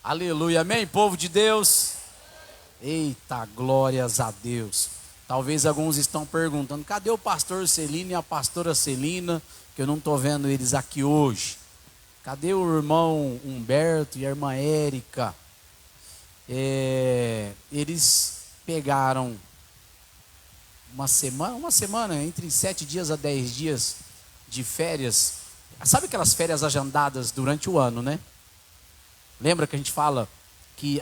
Aleluia, amém, povo de Deus? Eita, glórias a Deus. Talvez alguns estão perguntando, cadê o pastor Celino e a pastora Celina, que eu não estou vendo eles aqui hoje? Cadê o irmão Humberto e a irmã Érica? Eles pegaram uma semana, entre 7 dias a 10 dias de férias. Sabe aquelas férias agendadas durante o ano, né? Lembra que a gente fala que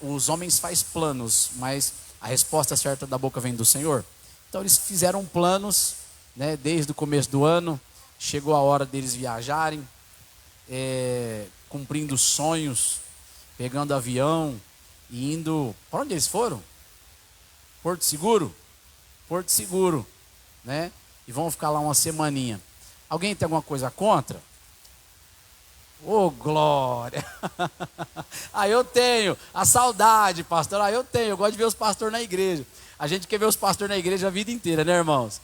os homens fazem planos, mas a resposta certa da boca vem do Senhor? Então eles fizeram planos, né, desde o começo do ano. Chegou a hora deles viajarem, cumprindo sonhos, pegando avião e indo. Para onde eles foram? Porto Seguro? Porto Seguro, né? E vão ficar lá uma semaninha. Alguém tem alguma coisa contra? Ô, glória! Eu tenho. A saudade, pastor. Eu tenho. Eu gosto de ver os pastores na igreja. A gente quer ver os pastores na igreja a vida inteira, né, irmãos?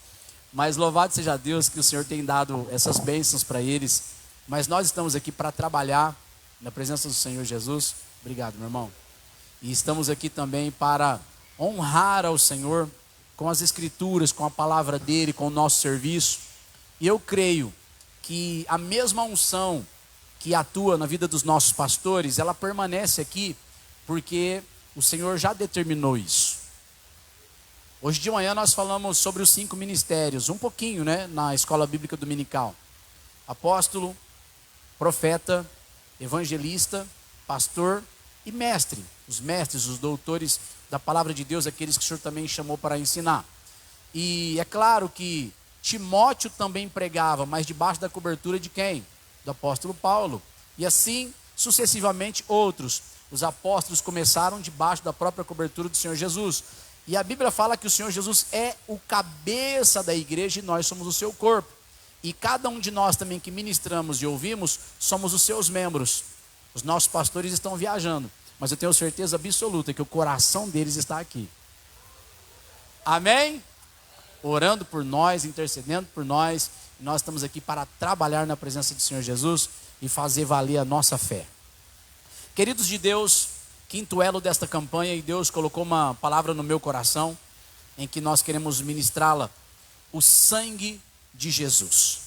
Mas louvado seja Deus que o Senhor tem dado essas bênçãos para eles. Mas nós estamos aqui para trabalhar na presença do Senhor Jesus. Obrigado, meu irmão. E estamos aqui também para honrar ao Senhor com as escrituras, com a palavra dele, com o nosso serviço. E eu creio que a mesma unção que atua na vida dos nossos pastores, ela permanece aqui, porque o Senhor já determinou isso. Hoje de manhã nós falamos sobre os 5 ministérios, um pouquinho, né, na escola bíblica dominical. Apóstolo, profeta, evangelista, pastor e mestre. Os mestres, os doutores da palavra de Deus, aqueles que o Senhor também chamou para ensinar. E é claro que Timóteo também pregava, mas debaixo da cobertura de quem? Do apóstolo Paulo. E assim sucessivamente outros. Os apóstolos começaram debaixo da própria cobertura do Senhor Jesus. E a Bíblia fala que o Senhor Jesus é o cabeça da igreja e nós somos o seu corpo. E cada um de nós também que ministramos e ouvimos, somos os seus membros. Os nossos pastores estão viajando, mas eu tenho certeza absoluta que o coração deles está aqui. Amém? Orando por nós, intercedendo por nós. Nós estamos aqui para trabalhar na presença do Senhor Jesus e fazer valer a nossa fé. Queridos de Deus, quinto elo desta campanha, e Deus colocou uma palavra no meu coração, em que nós queremos ministrá-la: o sangue de Jesus.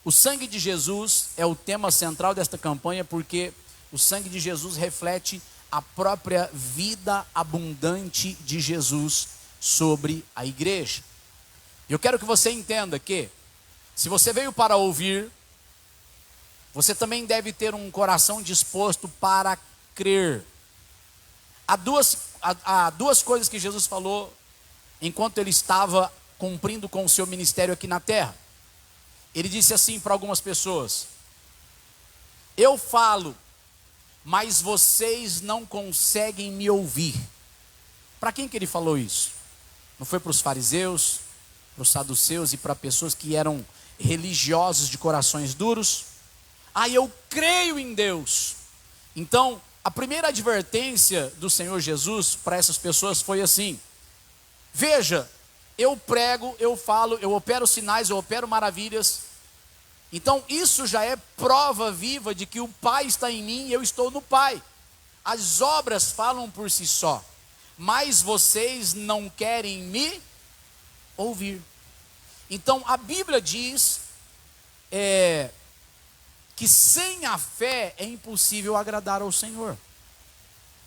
O sangue de Jesus é o tema central desta campanha, porque o sangue de Jesus reflete a própria vida abundante de Jesus sobre a igreja. Eu quero que você entenda que, se você veio para ouvir, você também deve ter um coração disposto para crer. Há duas coisas que Jesus falou enquanto ele estava cumprindo com o seu ministério aqui na terra. Ele disse assim para algumas pessoas: eu falo, mas vocês não conseguem me ouvir. Para quem que ele falou isso? Não foi para os fariseus, para os saduceus e para pessoas que eram religiosos de corações duros? Eu creio em Deus. Então, a primeira advertência do Senhor Jesus para essas pessoas foi assim: veja, eu prego, eu falo, eu opero sinais, eu opero maravilhas. Então isso já é prova viva de que o Pai está em mim e eu estou no Pai. As obras falam por si só, mas vocês não querem me ouvir. Então a Bíblia diz que sem a fé é impossível agradar ao Senhor.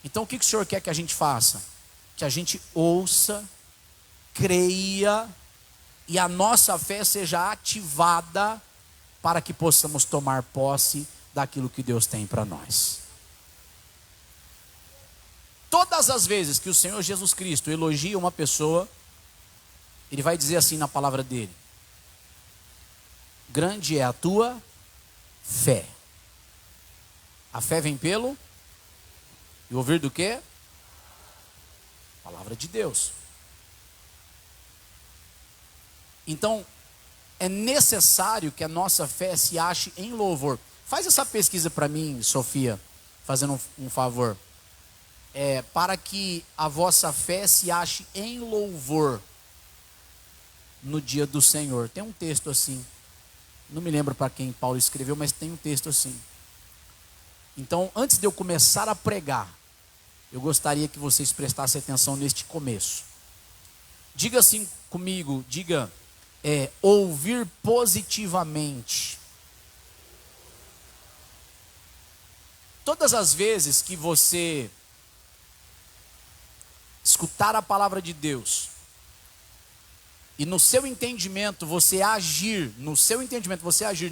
Então o que o Senhor quer que a gente faça? Que a gente ouça, creia e a nossa fé seja ativada para que possamos tomar posse daquilo que Deus tem para nós. Todas as vezes que o Senhor Jesus Cristo elogia uma pessoa, Ele vai dizer assim na palavra dele: grande é a tua fé. A fé vem pelo e ouvir do quê? Palavra de Deus. Então, é necessário que a nossa fé se ache em louvor. Faz essa pesquisa para mim, Sofia, fazendo um favor. Para que a vossa fé se ache em louvor no dia do Senhor. Tem um texto assim. Não me lembro para quem Paulo escreveu, mas tem um texto assim. Então, antes de eu começar a pregar, eu gostaria que vocês prestassem atenção neste começo. Diga assim comigo, diga, ouvir positivamente. Todas as vezes que você escutar a palavra de Deus, e no seu entendimento você agir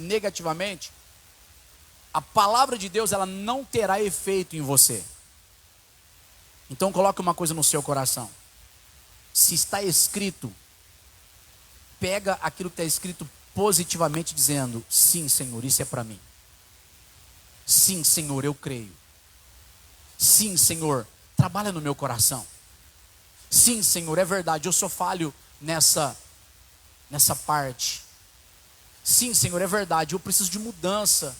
negativamente, a palavra de Deus ela não terá efeito em você. Então coloque uma coisa no seu coração. Se está escrito, pega aquilo que está escrito positivamente, dizendo: sim, Senhor, isso é para mim. Sim, Senhor, eu creio. Sim, Senhor, trabalha no meu coração. Sim, Senhor, é verdade, eu sou falho nessa parte. Sim, Senhor, é verdade, eu preciso de mudança.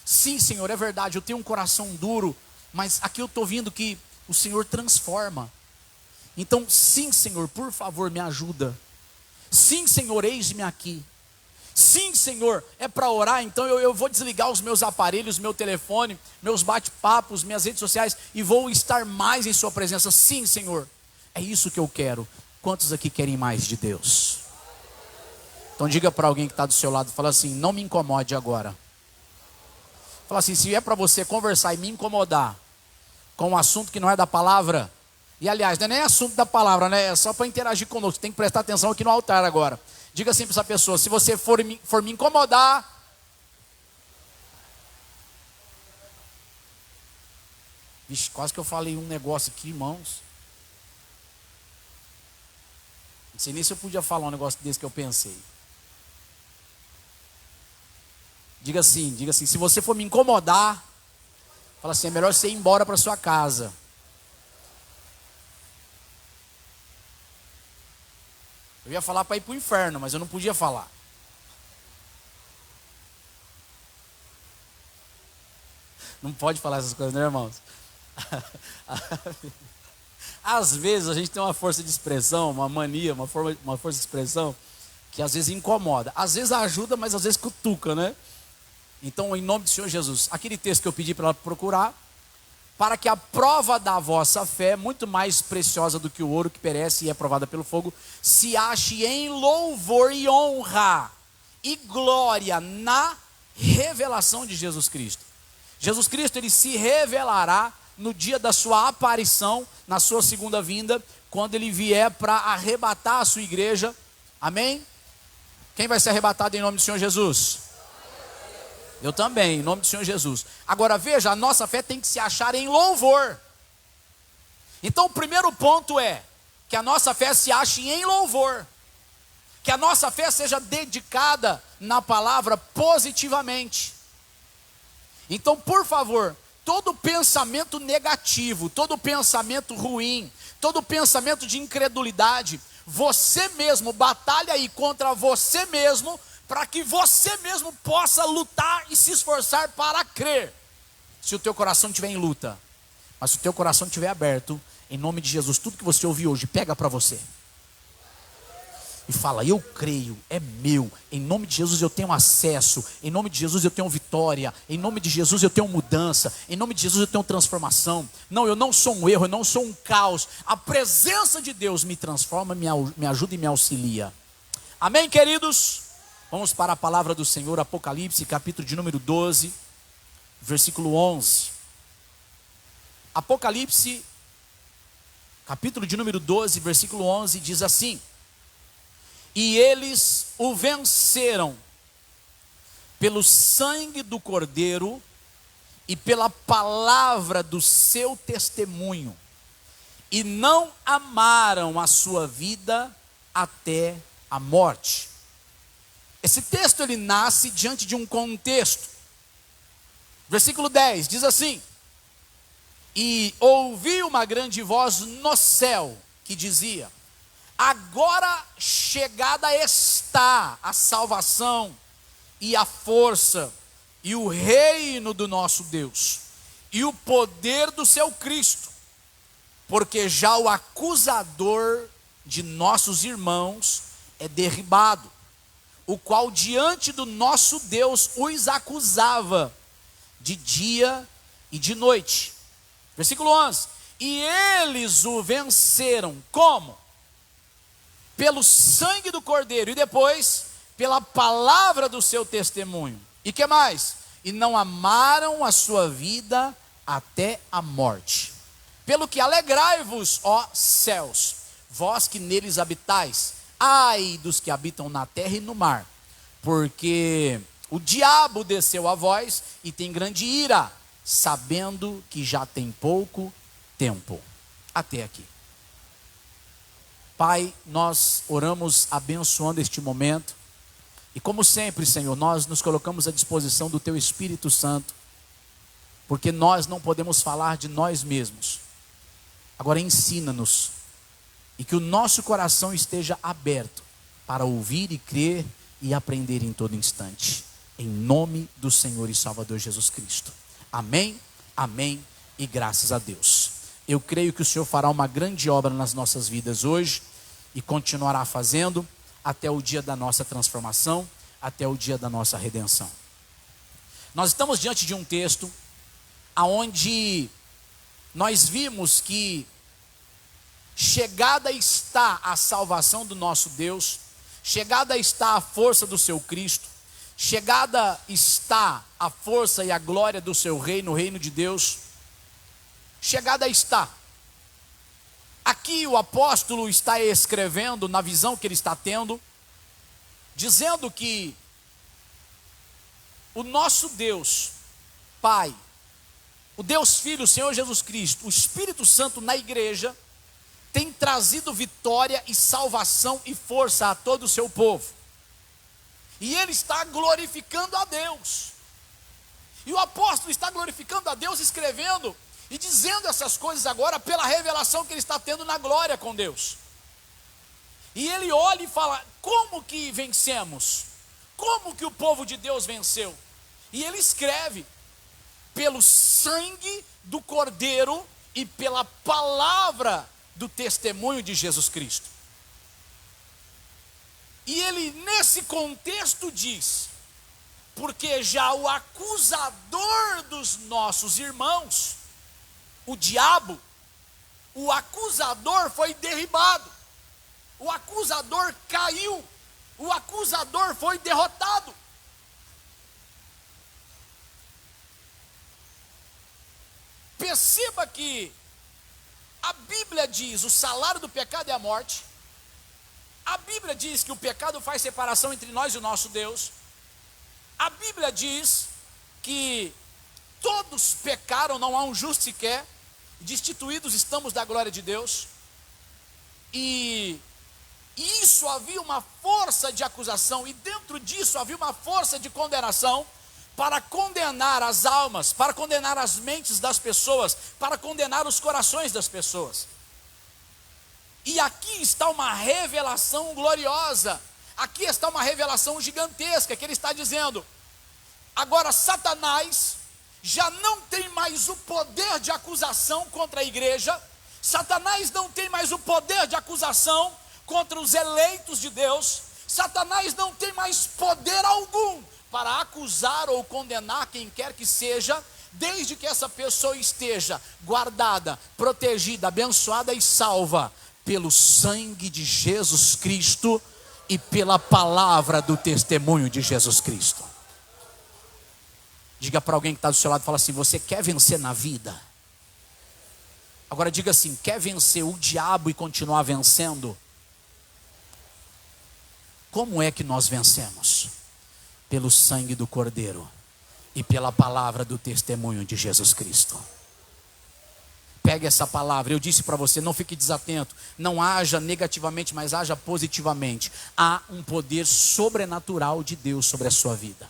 Sim, Senhor, é verdade, eu tenho um coração duro, mas aqui eu estou vendo que o Senhor transforma. Então, sim, Senhor, por favor, me ajuda. Sim, Senhor, eis-me aqui. Sim, Senhor, é para orar, então eu vou desligar os meus aparelhos, meu telefone, meus bate-papos, minhas redes sociais, e vou estar mais em sua presença. Sim, Senhor, é isso que eu quero. Quantos aqui querem mais de Deus? Então diga para alguém que está do seu lado, fala assim: não me incomode agora. Fala assim: se é para você conversar e me incomodar com um assunto que não é da palavra, e aliás, não é nem assunto da palavra, né? É só para interagir conosco, tem que prestar atenção aqui no altar agora. Diga assim para essa pessoa: se você for me incomodar, vixe, quase que eu falei um negócio aqui, irmãos. Não sei nem se eu podia falar um negócio desse que eu pensei. Diga assim, se você for me incomodar, fala assim: é melhor você ir embora para sua casa. Eu ia falar para ir para o inferno, mas eu não podia falar. Não pode falar essas coisas, né, irmãos? Às vezes a gente tem uma força de expressão, uma mania, uma força de expressão que às vezes incomoda. Às vezes ajuda, mas às vezes cutuca, né? Então, em nome do Senhor Jesus, aquele texto que eu pedi para ela procurar: para que a prova da vossa fé, muito mais preciosa do que o ouro que perece e é provada pelo fogo, se ache em louvor e honra e glória na revelação de Jesus Cristo. Jesus Cristo, ele se revelará no dia da sua aparição, na sua segunda vinda, quando ele vier para arrebatar a sua igreja. Amém? Quem vai ser arrebatado em nome do Senhor Jesus? Eu também, em nome do Senhor Jesus. Agora veja, a nossa fé tem que se achar em louvor. Então o primeiro ponto é que a nossa fé se ache em louvor. Que a nossa fé seja dedicada na palavra positivamente. Então, por favor, todo pensamento negativo, todo pensamento ruim, todo pensamento de incredulidade, você mesmo batalha aí contra você mesmo, para que você mesmo possa lutar e se esforçar para crer. Se o teu coração estiver em luta, mas se o teu coração estiver aberto, em nome de Jesus, tudo que você ouviu hoje, pega para você e fala: eu creio, é meu, em nome de Jesus eu tenho acesso, em nome de Jesus eu tenho vitória, em nome de Jesus eu tenho mudança, em nome de Jesus eu tenho transformação. Não, eu não sou um erro, eu não sou um caos. A presença de Deus me transforma, me ajuda e me auxilia. Amém, queridos? Vamos para a palavra do Senhor, Apocalipse, capítulo de número 12, versículo 11. Apocalipse, capítulo de número 12, versículo 11, diz assim: e eles o venceram pelo sangue do Cordeiro e pela palavra do seu testemunho, e não amaram a sua vida até a morte. Esse texto ele nasce diante de um contexto. Versículo 10 diz assim: e ouvi uma grande voz no céu que dizia: agora chegada está a salvação e a força e o reino do nosso Deus e o poder do seu Cristo, porque já o acusador de nossos irmãos é derribado, o qual diante do nosso Deus os acusava de dia e de noite. Versículo 11: e eles o venceram, como? Pelo sangue do Cordeiro, e depois pela palavra do seu testemunho. E que mais? E não amaram a sua vida até a morte. Pelo que alegrai-vos, ó céus, vós que neles habitais. Ai dos que habitam na terra e no mar, porque o diabo desceu a vós e tem grande ira, sabendo que já tem pouco tempo. Até aqui. Pai, nós oramos abençoando este momento. E como sempre, Senhor, nós nos colocamos à disposição do Teu Espírito Santo, porque nós não podemos falar de nós mesmos. Agora ensina-nos, e que o nosso coração esteja aberto para ouvir e crer e aprender em todo instante. Em nome do Senhor e Salvador Jesus Cristo. Amém, amém e graças a Deus. Eu creio que o Senhor fará uma grande obra nas nossas vidas hoje e continuará fazendo até o dia da nossa transformação, até o dia da nossa redenção. Nós estamos diante de um texto aonde nós vimos que chegada está a salvação do nosso Deus, chegada está a força do seu Cristo, chegada está a força e a glória do seu reino, o reino de Deus. Chegada está. Aqui o apóstolo está escrevendo na visão que ele está tendo, dizendo que o nosso Deus, Pai, o Deus Filho, o Senhor Jesus Cristo, o Espírito Santo na igreja, tem trazido vitória e salvação e força a todo o seu povo. E ele está glorificando a Deus. E o apóstolo está glorificando a Deus escrevendo e dizendo essas coisas agora pela revelação que ele está tendo na glória com Deus. E ele olha e fala: como que vencemos? Como que o povo de Deus venceu? E ele escreve: pelo sangue do Cordeiro e pela palavra do testemunho de Jesus Cristo. E ele nesse contexto diz: porque já o acusador dos nossos irmãos, o diabo, o acusador foi derribado, o acusador caiu, o acusador foi derrotado. Perceba que a Bíblia diz: o salário do pecado é a morte. A Bíblia diz que o pecado faz separação entre nós e o nosso Deus. A Bíblia diz que todos pecaram, não há um justo sequer, destituídos estamos da glória de Deus. E isso havia uma força de acusação, e dentro disso havia uma força de condenação, para condenar as almas, para condenar as mentes das pessoas, para condenar os corações das pessoas. E aqui está uma revelação gloriosa, aqui está uma revelação gigantesca, que ele está dizendo: agora Satanás já não tem mais o poder de acusação contra a igreja, Satanás não tem mais o poder de acusação contra os eleitos de Deus, Satanás não tem mais poder algum para acusar ou condenar quem quer que seja, desde que essa pessoa esteja guardada, protegida, abençoada e salva pelo sangue de Jesus Cristo e pela palavra do testemunho de Jesus Cristo. Diga para alguém que está do seu lado, fala assim: você quer vencer na vida? Agora diga assim: quer vencer o diabo e continuar vencendo? Como é que nós vencemos? Pelo sangue do Cordeiro e pela palavra do testemunho de Jesus Cristo. Pegue essa palavra. Eu disse para você: não fique desatento, não haja negativamente, mas haja positivamente. Há um poder sobrenatural de Deus sobre a sua vida,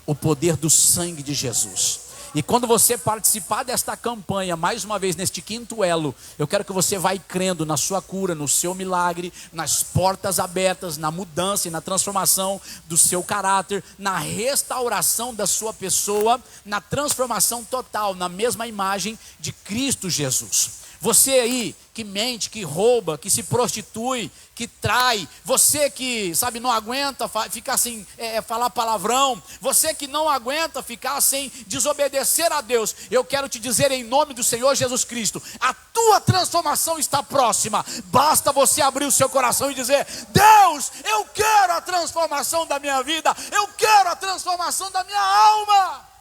o poder do sangue de Jesus. E quando você participar desta campanha, mais uma vez neste quinto elo, eu quero que você vá crendo na sua cura, no seu milagre, nas portas abertas, na mudança e na transformação do seu caráter, na restauração da sua pessoa, na transformação total, na mesma imagem de Cristo Jesus. Você aí que mente, que rouba, que se prostitui, que trai, você que, sabe, não aguenta ficar sem falar palavrão, você que não aguenta ficar sem desobedecer a Deus, eu quero te dizer em nome do Senhor Jesus Cristo, a tua transformação está próxima. Basta você abrir o seu coração e dizer: Deus, eu quero a transformação da minha vida, eu quero a transformação da minha alma.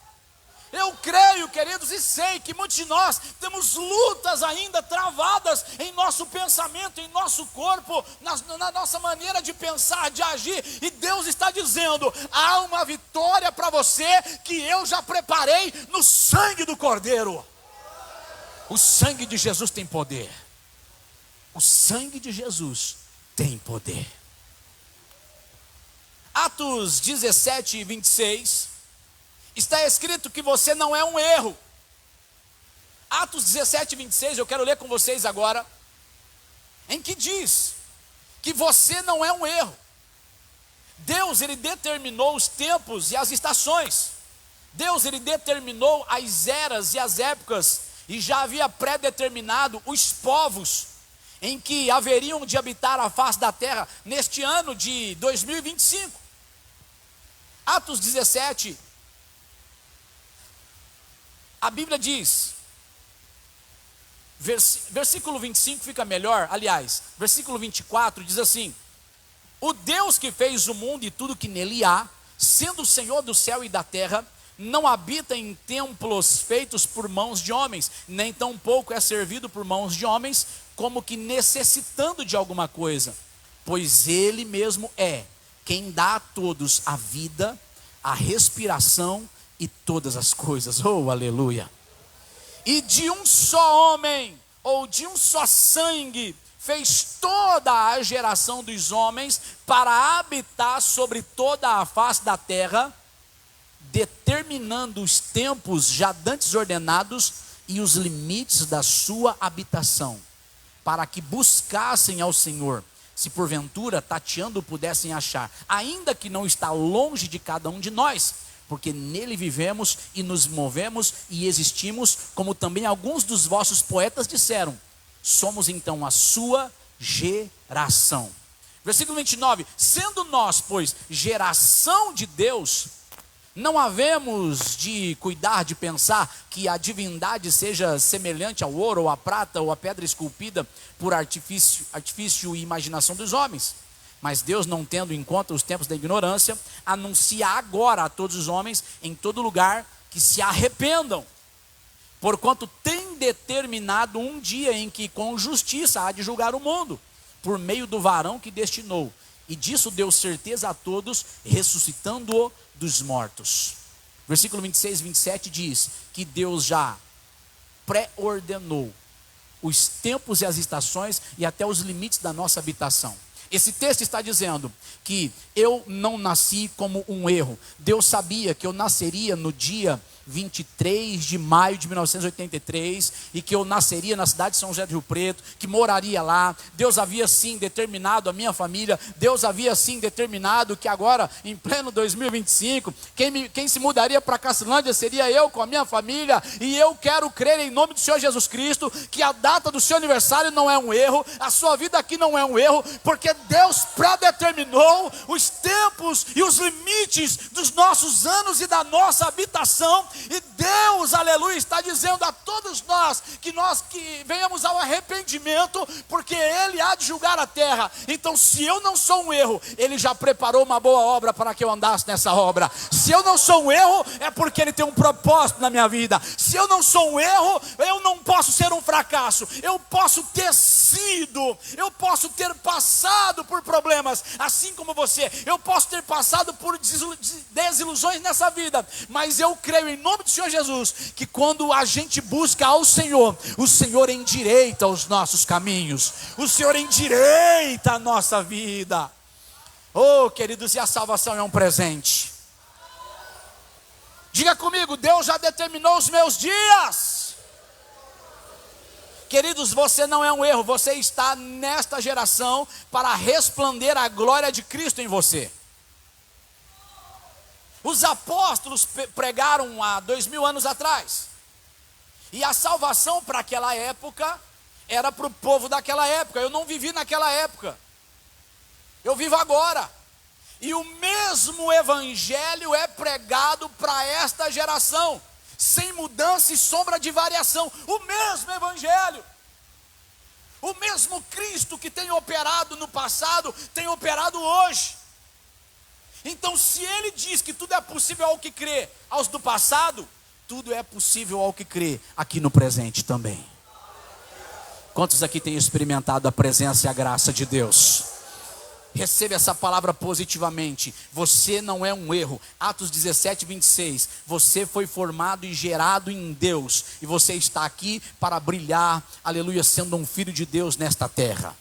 Eu creio, queridos, e sei que muitos de nós temos lutas ainda travadas em nosso pensamento, em nosso corpo, na nossa maneira de pensar, de agir. E Deus está dizendo: há uma vitória para você que eu já preparei no sangue do Cordeiro. O sangue de Jesus tem poder. O sangue de Jesus tem poder. Atos 17, 26... está escrito que você não é um erro. Atos 17, 26, eu quero ler com vocês agora, em que diz que você não é um erro. Deus, ele determinou os tempos e as estações. Deus, ele determinou as eras e as épocas, e já havia pré-determinado os povos em que haveriam de habitar a face da terra neste ano de 2025. Atos 17, a Bíblia diz, versículo 25 fica melhor, aliás, versículo 24 diz assim: o Deus que fez o mundo e tudo que nele há, sendo o Senhor do céu e da terra, não habita em templos feitos por mãos de homens, nem tampouco é servido por mãos de homens, como que necessitando de alguma coisa, pois ele mesmo é quem dá a todos a vida, a respiração e todas as coisas. Oh, aleluia! E de um só homem, ou de um só sangue, fez toda a geração dos homens para habitar sobre toda a face da terra, determinando os tempos já dantes ordenados e os limites da sua habitação, para que buscassem ao Senhor, se porventura tateando pudessem achar, ainda que não está longe de cada um de nós, porque nele vivemos e nos movemos e existimos, como também alguns dos vossos poetas disseram, somos então a sua geração. Versículo 29, sendo nós, pois, geração de Deus, não havemos de cuidar de pensar que a divindade seja semelhante ao ouro, ou à prata, ou à pedra esculpida por artifício e imaginação dos homens. Mas Deus, não tendo em conta os tempos da ignorância, anuncia agora a todos os homens em todo lugar que se arrependam, porquanto tem determinado um dia em que com justiça há de julgar o mundo, por meio do varão que destinou, e disso deu certeza a todos, ressuscitando-o dos mortos. Versículo 26 e 27 diz que Deus já pré-ordenou os tempos e as estações e até os limites da nossa habitação. Esse texto está dizendo que eu não nasci como um erro. Deus sabia que eu nasceria no dia 23 de maio de 1983 e que eu nasceria na cidade de São José do Rio Preto, que moraria lá. Deus havia sim determinado a minha família. Deus havia sim determinado que agora, em pleno 2025, quem se mudaria para Cacilândia seria eu com a minha família. E eu quero crer em nome do Senhor Jesus Cristo que a data do seu aniversário não é um erro, a sua vida aqui não é um erro, porque Deus predeterminou os tempos e os limites dos nossos anos e da nossa habitação. E Deus, aleluia, está dizendo a todos nós que venhamos ao arrependimento, porque Ele há de julgar a terra. Então, se eu não sou um erro, Ele já preparou uma boa obra para que eu andasse nessa obra. Se eu não sou um erro, é porque Ele tem um propósito na minha vida. Se eu não sou um erro, eu não posso ser um fracasso. Eu posso ter sido, eu posso ter passado por problemas, assim como você. Eu posso ter passado por desilusões nessa vida, mas eu creio em nome do Senhor Jesus, que quando a gente busca ao Senhor, o Senhor endireita os nossos caminhos, o Senhor endireita a nossa vida. Oh, queridos, e a salvação é um presente. Diga comigo, Deus já determinou os meus dias. Queridos, você não é um erro, você está nesta geração para resplandecer a glória de Cristo em você. Os apóstolos pregaram há 2000 anos atrás, e a salvação para aquela época era para o povo daquela época. Eu não vivi naquela época, eu vivo agora. E o mesmo evangelho é pregado para esta geração, sem mudança e sombra de variação. O mesmo evangelho, o mesmo Cristo que tem operado no passado, tem operado hoje. Então, se ele diz que tudo é possível ao que crê, aos do passado, tudo é possível ao que crê aqui no presente também. Quantos aqui têm experimentado a presença e a graça de Deus? Receba essa palavra positivamente. Você não é um erro. Atos 17, 26. Você foi formado e gerado em Deus, e você está aqui para brilhar, aleluia, sendo um filho de Deus nesta terra.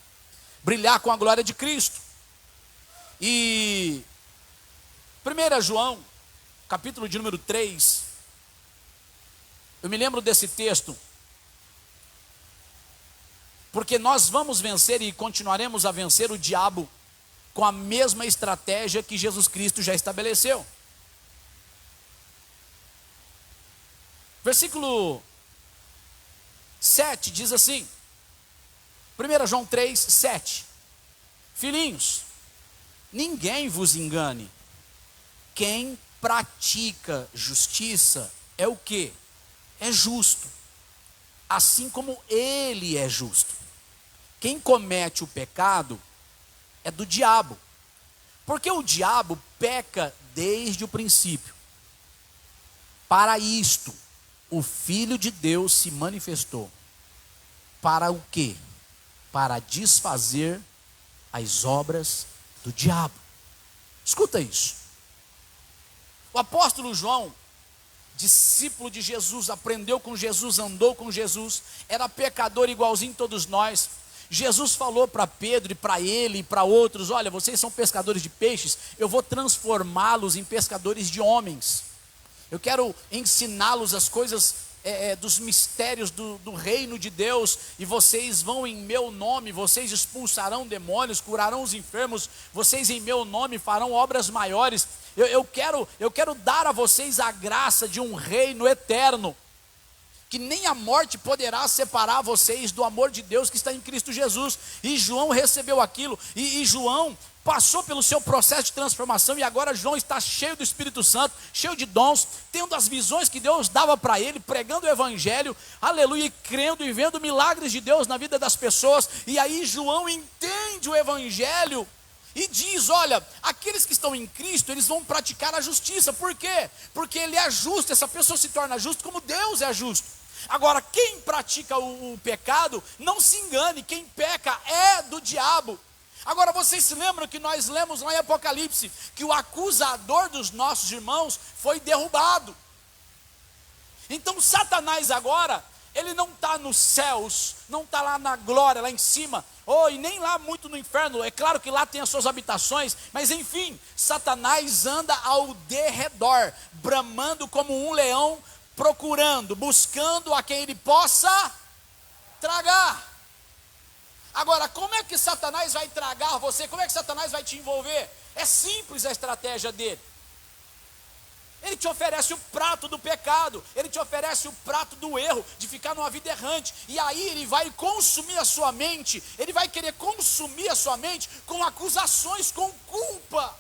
Brilhar com a glória de Cristo. E 1 João, capítulo de número 3. Eu me lembro desse texto, porque nós vamos vencer e continuaremos a vencer o diabo com a mesma estratégia que Jesus Cristo já estabeleceu. Versículo 7 diz assim, 1 João 3, 7. Filhinhos, ninguém vos engane. Quem pratica justiça é o quê? É justo, assim como ele é justo. Quem comete o pecado é do diabo, porque o diabo peca desde o princípio. Para isto, o Filho de Deus se manifestou. Para o quê? Para desfazer as obras do diabo. Escuta isso. O apóstolo João, discípulo de Jesus, aprendeu com Jesus, andou com Jesus, era pecador igualzinho todos nós. Jesus falou para Pedro e para ele e para outros: olha, vocês são pescadores de peixes, eu vou transformá-los em pescadores de homens. Eu quero ensiná-los as coisas dos mistérios do reino de Deus, e vocês vão em meu nome, vocês expulsarão demônios, curarão os enfermos, vocês em meu nome farão obras maiores. Eu quero dar a vocês a graça de um reino eterno, que nem a morte poderá separar vocês do amor de Deus que está em Cristo Jesus. E João recebeu aquilo, e João passou pelo seu processo de transformação, e agora João está cheio do Espírito Santo, cheio de dons, tendo as visões que Deus dava para ele, pregando o Evangelho, aleluia, e crendo e vendo milagres de Deus na vida das pessoas. E aí João entende o Evangelho e diz: olha, aqueles que estão em Cristo, eles vão praticar a justiça. Por quê? Porque ele é justo, essa pessoa se torna justa como Deus é justo. Agora, quem pratica o pecado, não se engane, quem peca é do diabo. Agora, vocês se lembram que nós lemos lá em Apocalipse, que o acusador dos nossos irmãos foi derrubado. Então Satanás agora, ele não está nos céus, não está lá na glória, lá em cima, e nem lá muito no inferno. É claro que lá tem as suas habitações, mas enfim, Satanás anda ao derredor, bramando como um leão, procurando, buscando a quem ele possa tragar. Agora, como é que Satanás vai tragar você? Como é que Satanás vai te envolver? É simples a estratégia dele. Ele te oferece o prato do pecado, ele te oferece o prato do erro, de ficar numa vida errante, e aí ele vai consumir a sua mente, ele vai querer consumir a sua mente com acusações, com culpa,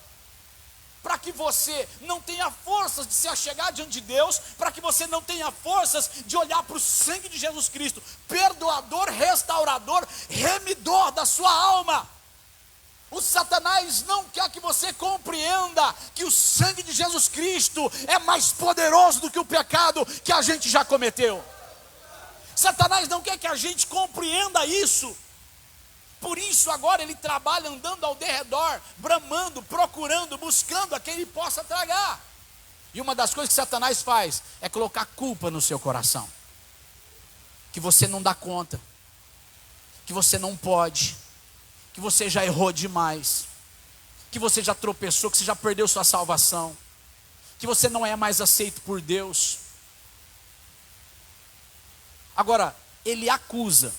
para que você não tenha forças de se achegar diante de Deus, para que você não tenha forças de olhar para o sangue de Jesus Cristo, perdoador, restaurador, remidor da sua alma. O Satanás não quer que você compreenda que o sangue de Jesus Cristo é mais poderoso do que o pecado que a gente já cometeu. Satanás não quer que a gente compreenda isso. Por isso agora ele trabalha andando ao derredor, bramando, procurando, buscando a quem ele possa tragar. E uma das coisas que Satanás faz é colocar culpa no seu coração, que você não dá conta, que você não pode, que você já errou demais, que você já tropeçou, que você já perdeu sua salvação, que você não é mais aceito por Deus. Agora, ele acusa.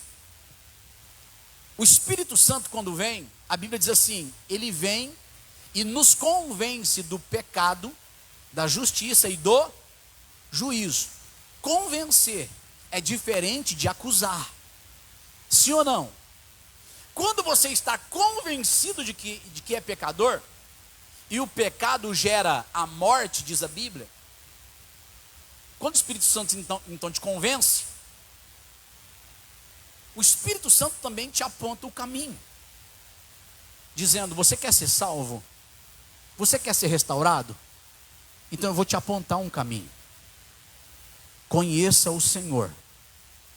O Espírito Santo, quando vem, a Bíblia diz assim: ele vem e nos convence do pecado, da justiça e do juízo. Convencer é diferente de acusar. Sim ou não? Quando você está convencido de que é pecador, e o pecado gera a morte, diz a Bíblia, quando o Espírito Santo então te convence, o Espírito Santo também te aponta o caminho, dizendo: você quer ser salvo? Você quer ser restaurado? Então eu vou te apontar um caminho. Conheça o Senhor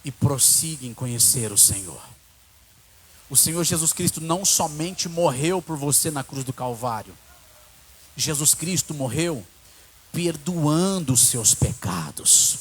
e prossiga em conhecer o Senhor. O Senhor Jesus Cristo não somente morreu por você na cruz do Calvário, Jesus Cristo morreu perdoando os seus pecados.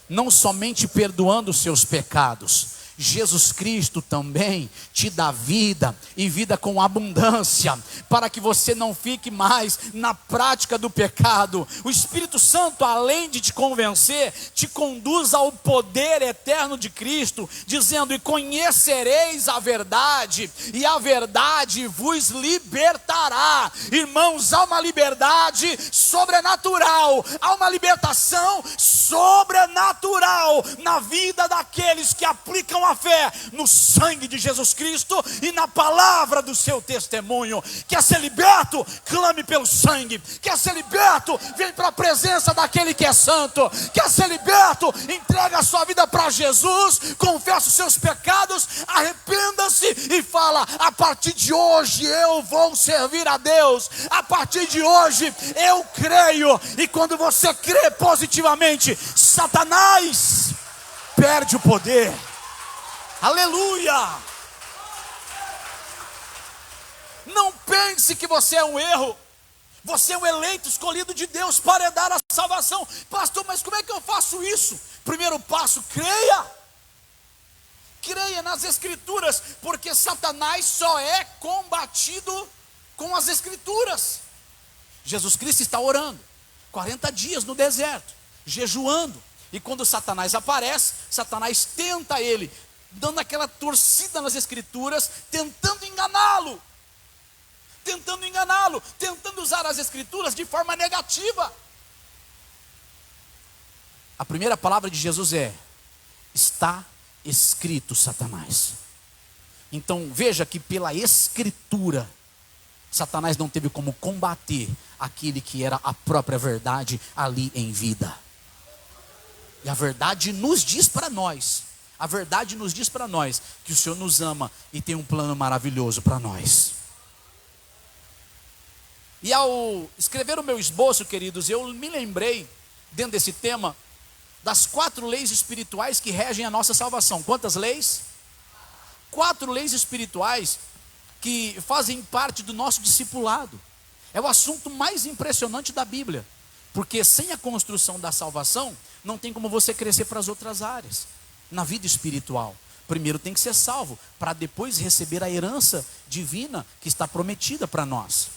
Não somente perdoando os seus pecados, Jesus Cristo também te dá vida, e vida com abundância, para que você não fique mais na prática do pecado. O Espírito Santo, além de te convencer, te conduz ao poder eterno de Cristo, dizendo: e conhecereis a verdade, e a verdade vos libertará. Irmãos, há uma liberdade sobrenatural, há uma libertação sobrenatural na vida daqueles que aplicam a fé no sangue de Jesus Cristo e na palavra do seu testemunho. Quer ser liberto? Clame pelo sangue. Quer ser liberto? Vem para a presença daquele que é santo. Quer ser liberto? Entrega a sua vida para Jesus, confessa os seus pecados, arrependa-se e fala: a partir de hoje eu vou servir a Deus, a partir de hoje eu creio. E quando você crê positivamente, Satanás perde o poder. Aleluia! Não pense que você é um erro. Você é um eleito escolhido de Deus para herdar a salvação. Pastor, mas como é que eu faço isso? Primeiro passo: creia. Creia nas Escrituras, porque Satanás só é combatido com as Escrituras. Jesus Cristo está orando 40 dias no deserto, jejuando, e quando Satanás aparece, Satanás tenta ele, dando aquela torcida nas Escrituras, tentando enganá-lo, tentando usar as Escrituras de forma negativa. A primeira palavra de Jesus é: está escrito, Satanás. Então veja que pela Escritura, Satanás não teve como combater aquele que era a própria verdade ali em vida. E a verdade nos diz para nós, que o Senhor nos ama e tem um plano maravilhoso para nós. E ao escrever o meu esboço, queridos, eu me lembrei, dentro desse tema, das 4 leis espirituais que regem a nossa salvação. Quantas leis? 4 leis espirituais que fazem parte do nosso discipulado. É o assunto mais impressionante da Bíblia, porque sem a construção da salvação, não tem como você crescer para as outras áreas. Na vida espiritual, primeiro tem que ser salvo, para depois receber a herança divina que está prometida para nós.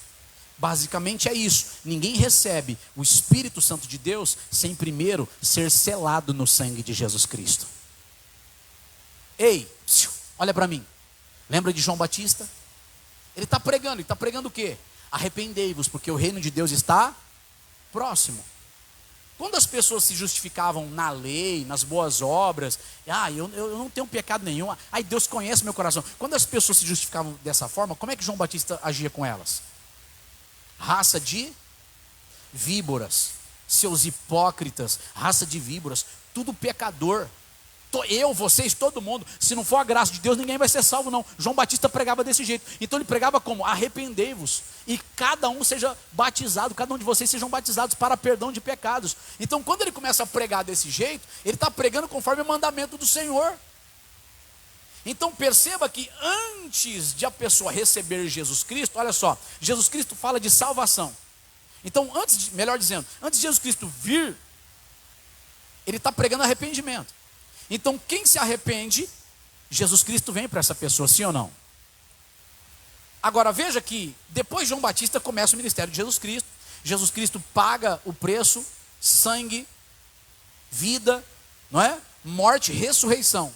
Basicamente é isso. Ninguém recebe o Espírito Santo de Deus sem primeiro ser selado no sangue de Jesus Cristo. Ei, olha para mim. Lembra de João Batista? Ele está pregando o quê? Arrependei-vos, porque o reino de Deus está próximo. Quando as pessoas se justificavam na lei, nas boas obras, eu não tenho pecado nenhum, Deus conhece meu coração. Quando as pessoas se justificavam dessa forma, como é que João Batista agia com elas? Raça de víboras, seus hipócritas, raça de víboras, tudo pecador. Eu, vocês, todo mundo. Se não for a graça de Deus, ninguém vai ser salvo não. João Batista pregava desse jeito. Então ele pregava como? Arrependei-vos, e cada um seja batizado, cada um de vocês sejam batizados para perdão de pecados. Então quando ele começa a pregar desse jeito, ele está pregando conforme o mandamento do Senhor. Então perceba que antes de a pessoa receber Jesus Cristo, olha só, Jesus Cristo fala de salvação. Então antes de Jesus Cristo vir, ele está pregando arrependimento. Então quem se arrepende, Jesus Cristo vem para essa pessoa, sim ou não? Agora veja que depois de João Batista começa o ministério de Jesus Cristo. Jesus Cristo paga o preço, sangue, vida, não é? Morte, ressurreição.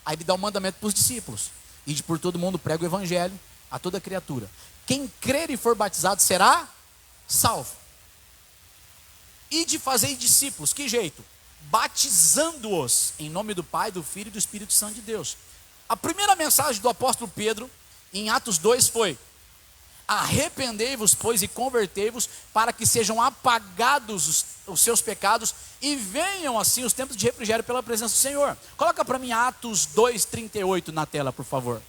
Aí ele dá um mandamento para os discípulos: ide por todo mundo, prega o evangelho a toda criatura. Quem crer e for batizado será salvo. Ide fazer discípulos, que jeito? Batizando-os em nome do Pai, do Filho e do Espírito Santo de Deus. A primeira mensagem do apóstolo Pedro, em Atos 2, foi: arrependei-vos, pois, e convertei-vos, para que sejam apagados os seus pecados, e venham assim os tempos de refrigério pela presença do Senhor. Coloca para mim Atos 2:38 na tela, por favor.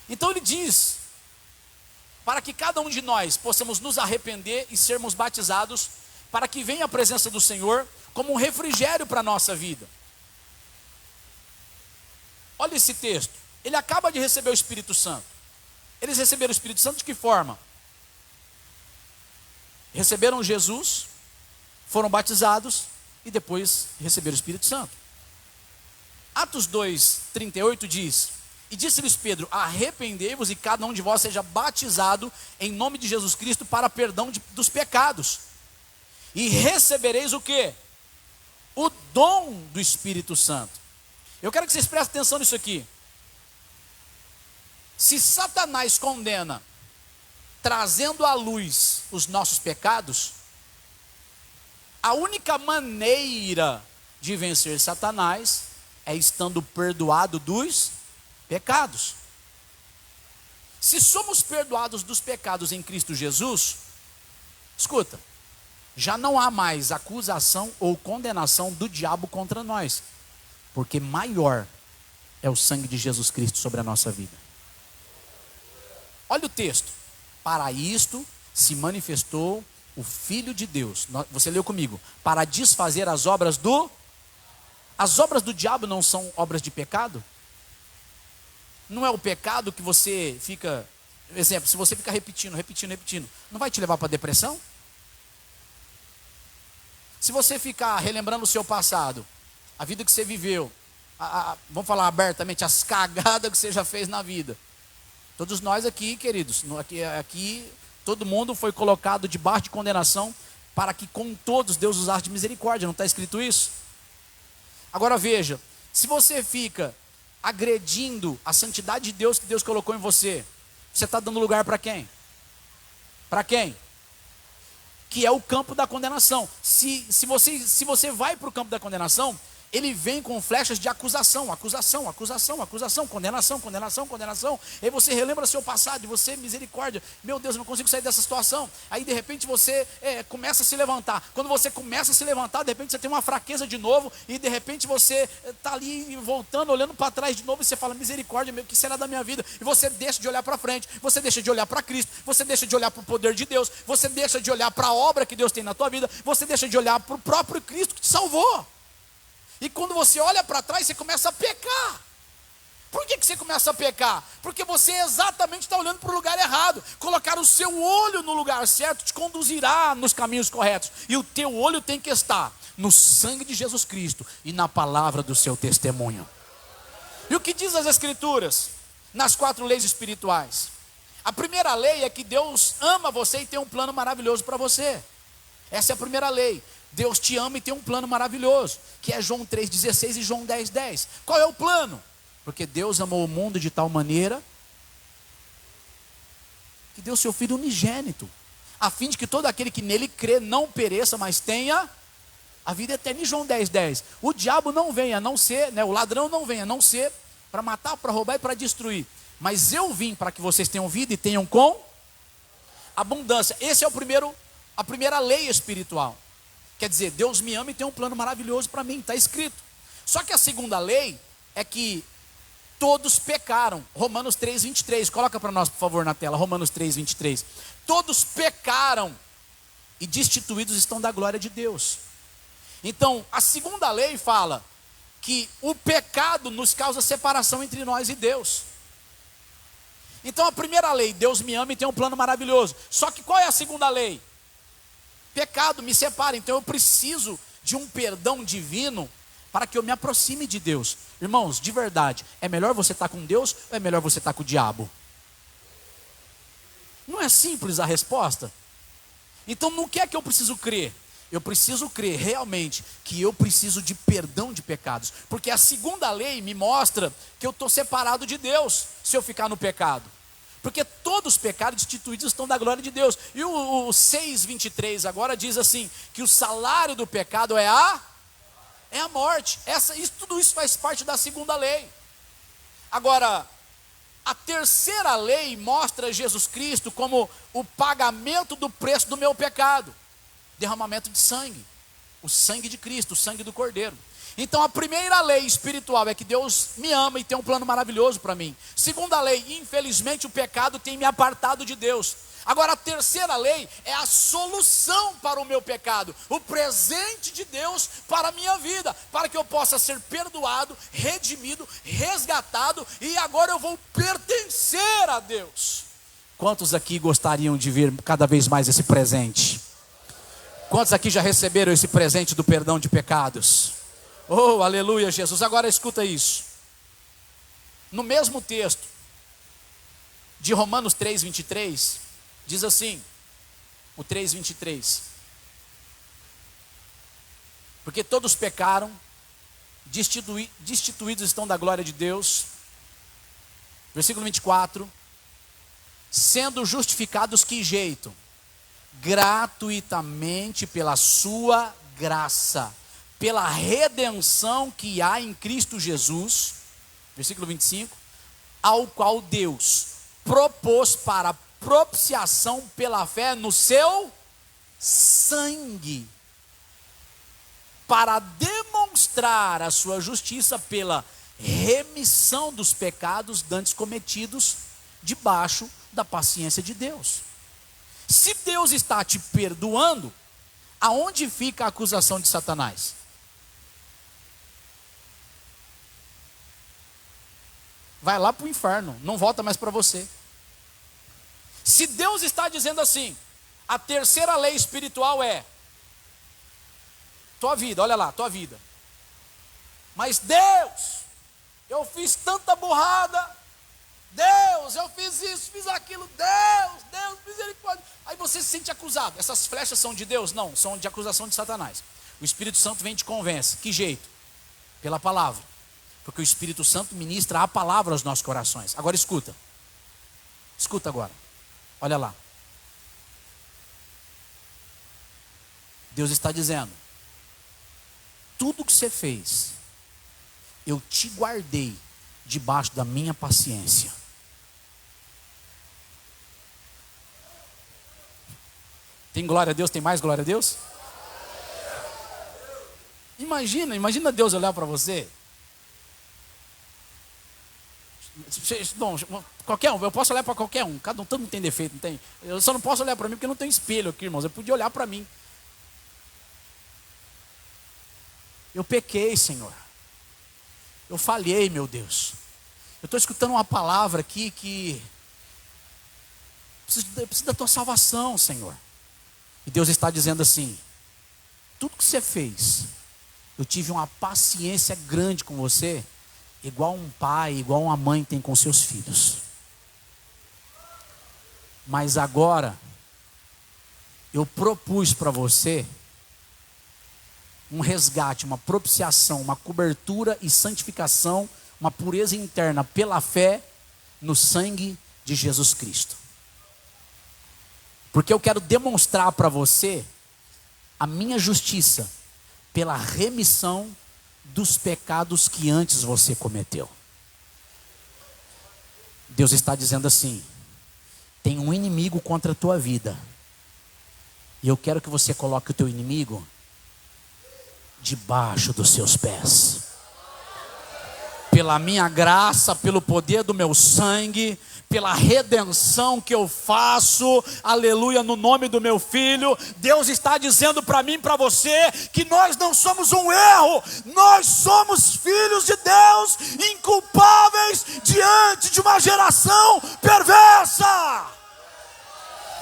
Então ele diz, para que cada um de nós possamos nos arrepender e sermos batizados, para que venha a presença do Senhor como um refrigério para a nossa vida. Olha esse texto, ele acaba de receber o Espírito Santo. Eles receberam o Espírito Santo de que forma? Receberam Jesus, foram batizados e depois receberam o Espírito Santo. Atos 2:38 diz: e disse-lhes Pedro: arrependei-vos e cada um de vós seja batizado em nome de Jesus Cristo para perdão dos pecados, e recebereis o quê? O dom do Espírito Santo. Eu quero que vocês prestem atenção nisso aqui. Se Satanás condena, trazendo à luz os nossos pecados, a única maneira de vencer Satanás é estando perdoado dos pecados. Se somos perdoados dos pecados em Cristo Jesus, escuta, já não há mais acusação ou condenação do diabo contra nós, porque maior é o sangue de Jesus Cristo sobre a nossa vida. Olha o texto: para isto se manifestou o Filho de Deus. Você leu comigo: para desfazer as obras do... As obras do diabo não são obras de pecado? Não é o pecado que você fica... Exemplo, se você fica repetindo, não vai te levar para depressão? Se você ficar relembrando o seu passado, a vida que você viveu, vamos falar abertamente, as cagadas que você já fez na vida. Todos nós aqui, queridos, aqui todo mundo foi colocado debaixo de condenação, para que com todos Deus usasse de misericórdia. Não está escrito isso? Agora veja, se você fica agredindo a santidade de Deus que Deus colocou em você, você está dando lugar para quem? Para quem? Que é o campo da condenação. Se você vai para o campo da condenação, ele vem com flechas de acusação, condenação. Aí você relembra seu passado, e você, misericórdia, meu Deus, eu não consigo sair dessa situação. Aí de repente você começa a se levantar. Quando você começa a se levantar, de repente você tem uma fraqueza de novo, e de repente você está ali voltando, olhando para trás de novo, e você fala: misericórdia, meu, o que será da minha vida? E você deixa de olhar para frente, você deixa de olhar para Cristo, você deixa de olhar para o poder de Deus, você deixa de olhar para a obra que Deus tem na tua vida, você deixa de olhar para o próprio Cristo que te salvou. E quando você olha para trás, você começa a pecar. Por que você começa a pecar? Porque você exatamente está olhando para o lugar errado. Colocar o seu olho no lugar certo te conduzirá nos caminhos corretos. E o teu olho tem que estar no sangue de Jesus Cristo e na palavra do seu testemunho. E o que diz as Escrituras nas 4 leis espirituais? A primeira lei é que Deus ama você e tem um plano maravilhoso para você. Essa é a primeira lei. Deus te ama e tem um plano maravilhoso, que é João 3,16 e João 10,10. Qual é o plano? Porque Deus amou o mundo de tal maneira que deu seu Filho unigênito, a fim de que todo aquele que nele crê não pereça, mas tenha a vida eterna. Em João 10,10, o diabo não vem a não ser, o ladrão não vem a não ser para matar, para roubar e para destruir. Mas eu vim para que vocês tenham vida e tenham com abundância. Esse é a primeira lei espiritual. Quer dizer, Deus me ama e tem um plano maravilhoso para mim, está escrito. Só que a segunda lei é que todos pecaram. Romanos 3,23, coloca para nós por favor na tela, Romanos 3,23. Todos pecaram e destituídos estão da glória de Deus. Então, a segunda lei fala que o pecado nos causa separação entre nós e Deus. Então a primeira lei, Deus me ama e tem um plano maravilhoso. Só que qual é a segunda lei? Pecado me separa, então eu preciso de um perdão divino para que eu me aproxime de Deus. Irmãos, de verdade, é melhor você estar com Deus ou é melhor você estar com o diabo? Não é simples a resposta? Então no que é que eu preciso crer? Eu preciso crer realmente que eu preciso de perdão de pecados, porque a segunda lei me mostra que eu estou separado de Deus se eu ficar no pecado. Porque todos os pecados destituídos estão da glória de Deus. E o 6,23 agora diz assim, que o salário do pecado é a morte. Tudo isso faz parte da segunda lei. Agora, a terceira lei mostra Jesus Cristo como o pagamento do preço do meu pecado. Derramamento de sangue. O sangue de Cristo, o sangue do Cordeiro. Então a primeira lei espiritual é que Deus me ama e tem um plano maravilhoso para mim. Segunda lei, infelizmente o pecado tem me apartado de Deus. Agora a terceira lei é a solução para o meu pecado, o presente de Deus para a minha vida, para que eu possa ser perdoado, redimido, resgatado e agora eu vou pertencer a Deus. Quantos aqui gostariam de ver cada vez mais esse presente? Quantos aqui já receberam esse presente do perdão de pecados? Oh, aleluia, Jesus. Agora escuta isso. No mesmo texto de Romanos 3:23, diz assim, o 3:23. Porque todos pecaram, destituídos estão da glória de Deus. Versículo 24. Sendo justificados que jeito? Gratuitamente pela sua graça, pela redenção que há em Cristo Jesus, versículo 25, ao qual Deus propôs para propiciação pela fé no seu sangue, para demonstrar a sua justiça pela remissão dos pecados dantes cometidos debaixo da paciência de Deus. Se Deus está te perdoando, aonde fica a acusação de Satanás? Vai lá para o inferno, não volta mais para você. Se Deus está dizendo assim, a terceira lei espiritual é tua vida, olha lá, tua vida. Mas Deus, eu fiz tanta burrada, Deus, eu fiz isso, fiz aquilo, Deus, misericórdia. Aí você se sente acusado. Essas flechas são de Deus? Não, são de acusação de Satanás. O Espírito Santo vem e te convence. Que jeito? Pela palavra. Porque o Espírito Santo ministra a palavra aos nossos corações. Agora escuta. Escuta agora. Olha lá. Deus está dizendo: tudo que você fez, eu te guardei debaixo da minha paciência. Tem glória a Deus? Tem mais glória a Deus? Imagina Deus olhar para você. Não, qualquer um, eu posso olhar para qualquer um. Todo mundo tem defeito, não tem? Eu só não posso olhar para mim porque não tem espelho aqui, irmãos. Eu podia olhar para mim. Eu pequei, Senhor. Eu falhei, meu Deus. Eu estou escutando uma palavra aqui que precisa da tua salvação, Senhor. E Deus está dizendo assim: tudo que você fez, eu tive uma paciência grande com você, igual um pai, igual uma mãe tem com seus filhos. Mas agora, eu propus para você um resgate, uma propiciação, uma cobertura e santificação, uma pureza interna pela fé no sangue de Jesus Cristo. Porque eu quero demonstrar para você a minha justiça pela remissão dos pecados que antes você cometeu. Deus está dizendo assim: tem um inimigo contra a tua vida, e eu quero que você coloque o teu inimigo debaixo dos seus pés. Pela minha graça, pelo poder do meu sangue, pela redenção que eu faço, aleluia, no nome do meu filho, Deus está dizendo para mim e para você que nós não somos um erro, nós somos filhos de Deus, inculpáveis diante de uma geração perversa.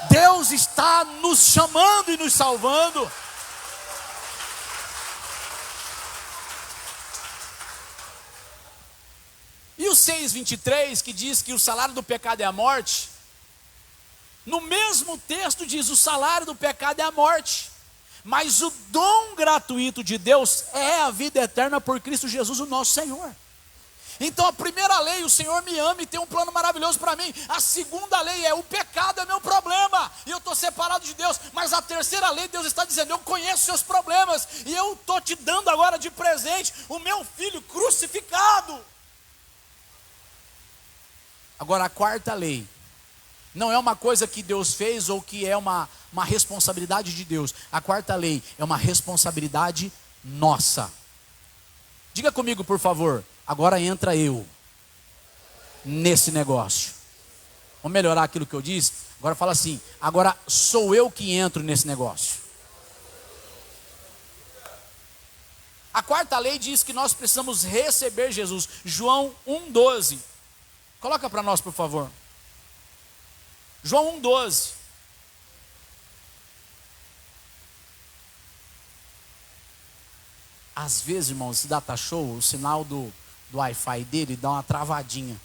Deus está nos chamando e nos salvando. E o 6:23, que diz que o salário do pecado é a morte, no mesmo texto diz: o salário do pecado é a morte, mas o dom gratuito de Deus é a vida eterna por Cristo Jesus, o nosso Senhor. Então a primeira lei, o Senhor me ama e tem um plano maravilhoso para mim. A segunda lei é: o pecado é meu problema e eu estou separado de Deus. Mas a terceira lei, Deus está dizendo: eu conheço seus problemas e eu estou te dando agora de presente o meu filho crucificado. Agora, a quarta lei não é uma coisa que Deus fez ou que é uma responsabilidade de Deus. A quarta lei é uma responsabilidade nossa. Diga comigo, por favor. Agora entra eu nesse negócio. Vamos melhorar aquilo que eu disse? Agora fala assim: agora sou eu que entro nesse negócio. A quarta lei diz que nós precisamos receber Jesus. João 1,12. Coloca para nós, por favor. João 1,12. Às vezes, irmãos, esse data show, o sinal do Wi-Fi dele dá uma travadinha.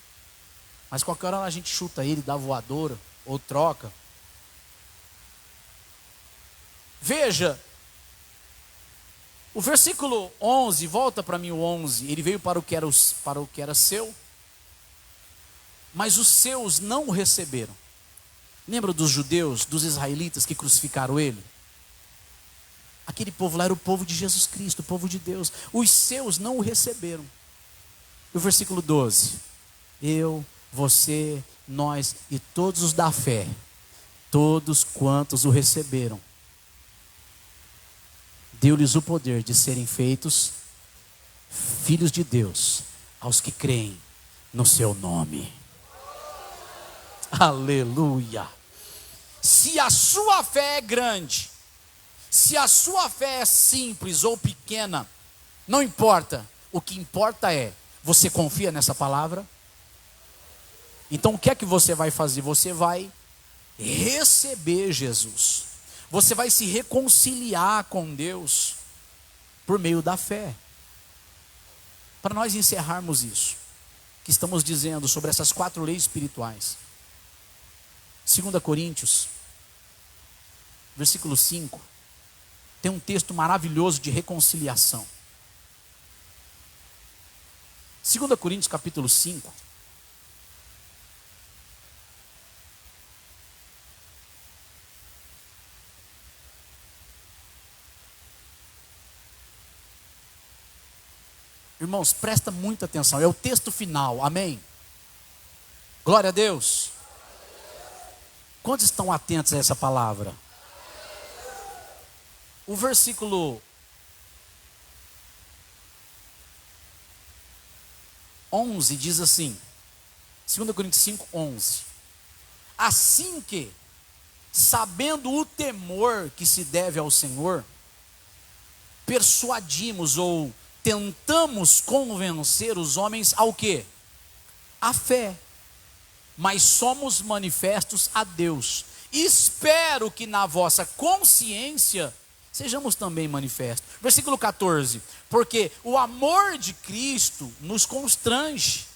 Mas qualquer hora a gente chuta ele, dá voadora, ou troca. Veja, o versículo 11, volta para mim o 11. Ele veio para o que era seu, mas os seus não o receberam. Lembra dos judeus, dos israelitas que crucificaram ele? Aquele povo lá era o povo de Jesus Cristo, o povo de Deus. Os seus não o receberam. E o versículo 12: eu, você, nós e todos os da fé, todos quantos o receberam, deu-lhes o poder de serem feitos filhos de Deus, aos que creem no seu nome. Aleluia. Se a sua fé é grande, se a sua fé é simples ou pequena, não importa. O que importa é, você confia nessa palavra? Então o que é que você vai fazer? Você vai receber Jesus. Você vai se reconciliar com Deus por meio da fé. Para nós encerrarmos isso que estamos dizendo sobre essas 4 leis espirituais, 2 Coríntios, versículo 5, tem um texto maravilhoso de reconciliação. 2 Coríntios capítulo 5. Irmãos, presta muita atenção, é o texto final, amém? Glória a Deus. Quantos estão atentos a essa palavra? O versículo 11 diz assim, 2 Coríntios 5, 11: assim que, sabendo o temor que se deve ao Senhor, persuadimos ou tentamos convencer os homens ao quê? À fé. Mas somos manifestos a Deus. Espero que na vossa consciência sejamos também manifestos. Versículo 14: porque o amor de Cristo nos constrange,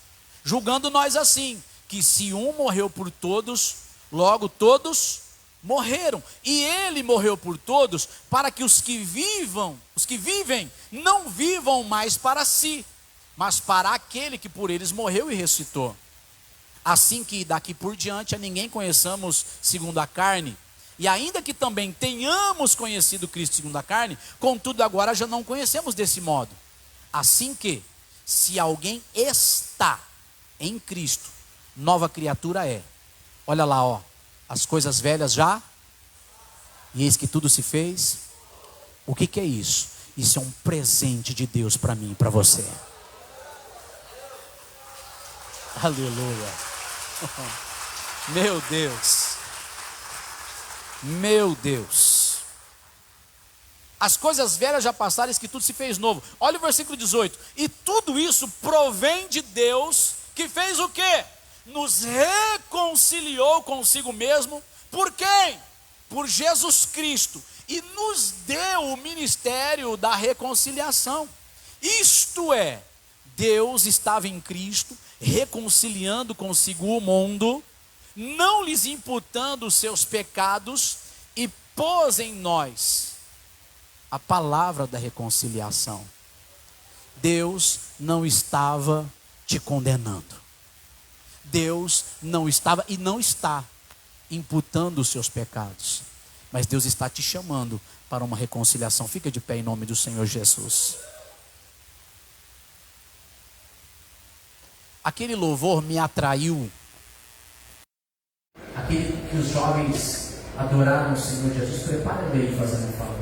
julgando nós assim, que se um morreu por todos, logo todos morreram. E ele morreu por todos, para que os que vivem, não vivam mais para si, mas para aquele que por eles morreu e ressuscitou. Assim que daqui por diante a ninguém conheçamos segundo a carne, e ainda que também tenhamos conhecido Cristo segundo a carne, contudo agora já não conhecemos desse modo. Assim que, se alguém está em Cristo, nova criatura é. Olha lá, ó, as coisas velhas já, e eis que tudo se fez. O que é isso? Isso é um presente de Deus para mim e para você. Aleluia. Meu Deus. Meu Deus. As coisas velhas já passaram, eis que tudo se fez novo. Olha o versículo 18. E tudo isso provém de Deus, que fez o quê? Nos reconciliou consigo mesmo. Por quem? Por Jesus Cristo. E nos deu o ministério da reconciliação. Isto é, Deus estava em Cristo, reconciliando consigo o mundo, não lhes imputando os seus pecados, e pôs em nós a palavra da reconciliação. Deus não estava te condenando. Deus não estava e não está imputando os seus pecados. Mas Deus está te chamando para uma reconciliação. Fica de pé em nome do Senhor Jesus. Aquele louvor me atraiu que os jovens adoraram o Senhor Jesus. Prepare bem fazendo um favor.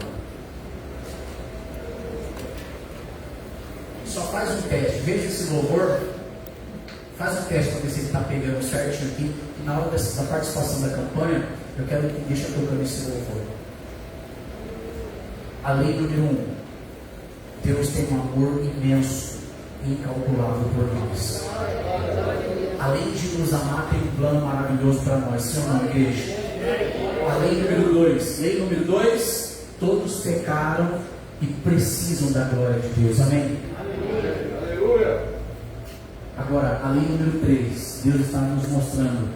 Só faz um teste, veja esse louvor, faz um teste para ver se ele está pegando certinho aqui. E na hora da participação da campanha, eu quero que deixe tocando esse louvor. A lei número 1: Deus tem um amor imenso e incalculável por nós. Além de nos amar, tem um plano maravilhoso para nós. Sim ou não, igreja? A lei número 2: lei número 2: todos pecaram e precisam da glória de Deus. Amém? Agora, a lei número 3: Deus está nos mostrando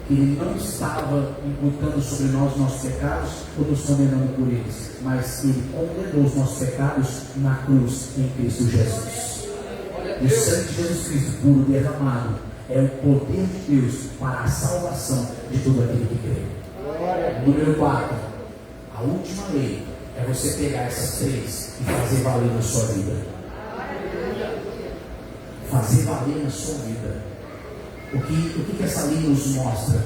que Ele não estava imputando sobre nós nossos pecados ou nos condenando por eles, mas Ele condenou os nossos pecados na cruz em Cristo Jesus. E o sangue de Jesus Cristo puro derramado é o poder de Deus para a salvação de todo aquele que crê. Número 4: a última lei é você pegar essas 3 e fazer valer na sua vida. Fazer valer na sua vida. O que essa lei nos mostra?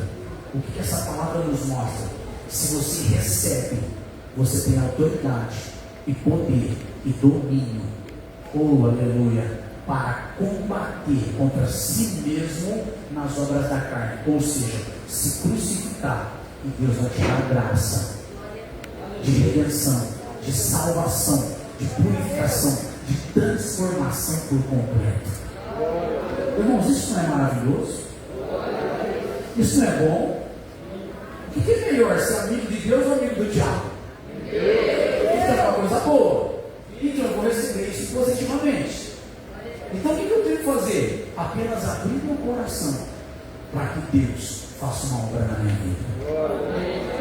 O que essa palavra nos mostra? Se você recebe, você tem autoridade e poder e domínio, oh aleluia, para combater contra si mesmo nas obras da carne. Ou seja, se crucificar, e Deus vai te dar graça de redenção, de salvação, de purificação, de transformação por completo. Irmãos, isso não é maravilhoso? Isso não é bom? O que é melhor, ser amigo de Deus ou amigo do diabo? Isso é uma coisa boa. Então eu vou receber isso positivamente. Então o que eu tenho que fazer? Apenas abrir meu coração para que Deus faça uma obra na minha vida.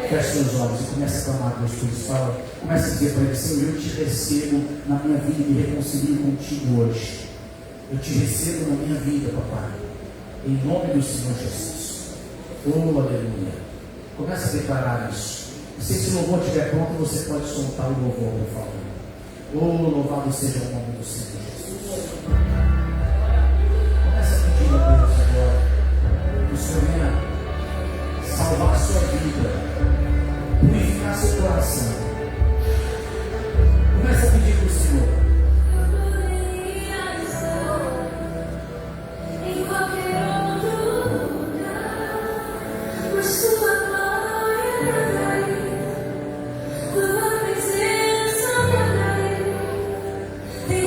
Feche seus olhos e comece a clamar a Deus por isso. Comece a dizer para Ele: Senhor, eu te recebo na minha vida e me reconcilio contigo hoje. Eu te recebo na minha vida, papai, em nome do Senhor Jesus. Oh, aleluia. Comece a declarar isso. Se esse louvor estiver pronto, você pode soltar o louvor, por favor. Oh, louvado seja o nome do Senhor Jesus. Comece a pedir a Deus agora que o Senhor venha salvar a sua vida, purificar seu coração. Comece a pedir para o Senhor. Tua presença me atrai, tem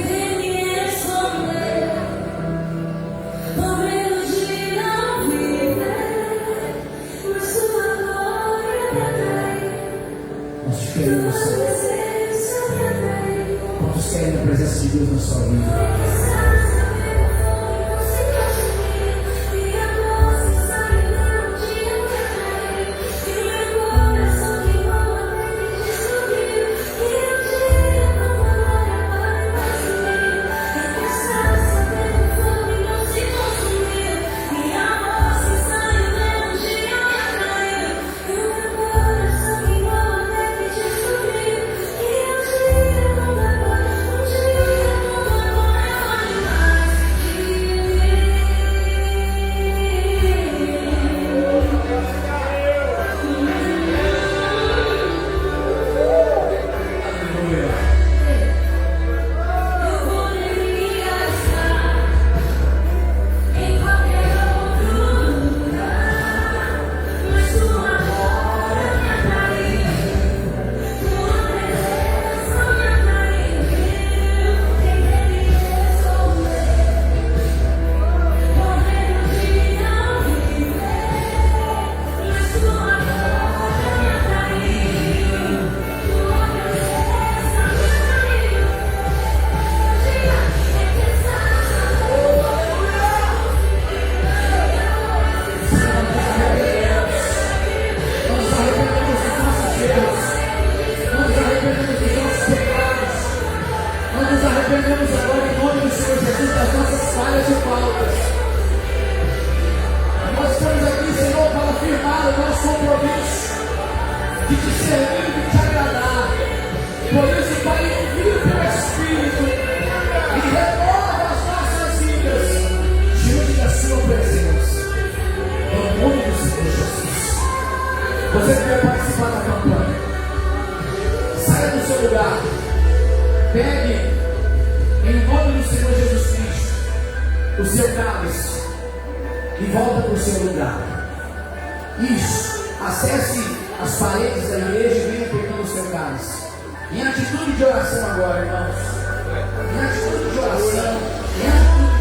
seu cálice e volta para o seu lugar. Isso. Acesse as paredes da igreja e venha pegando o seu cálice. Em atitude de oração agora, irmãos. Em atitude de oração. Em atitude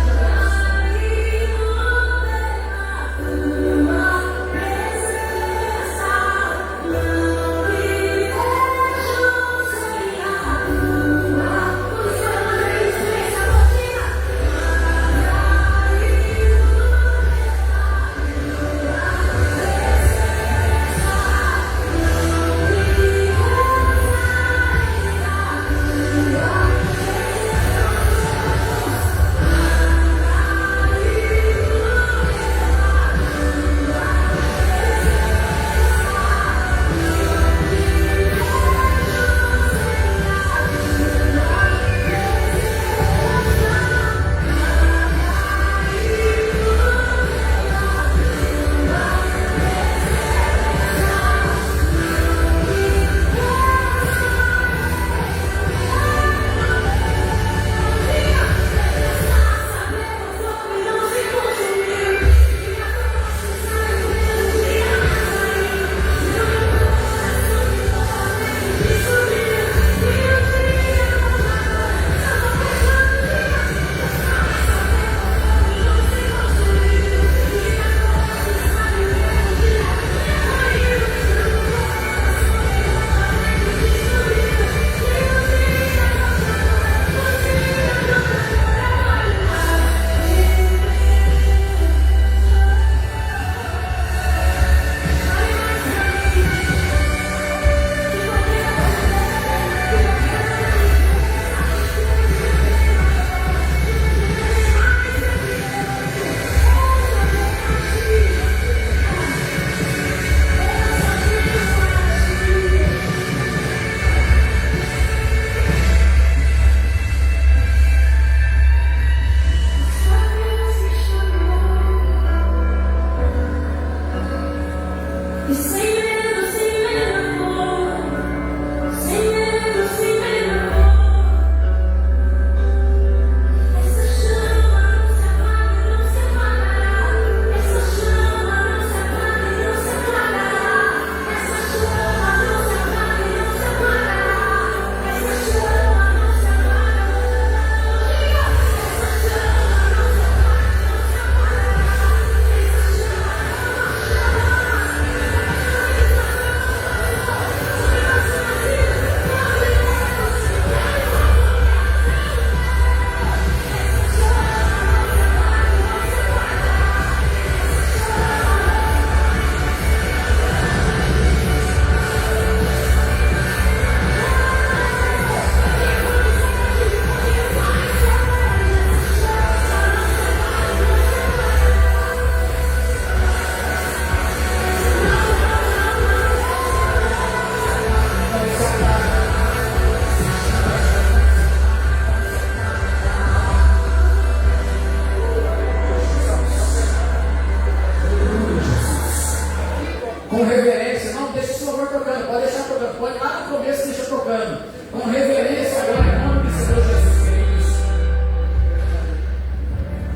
com reverência, não deixa esse louvor tocando, pode deixar tocando, pode lá no começo deixa tocando, com reverência agora, em nome do Senhor Jesus Cristo.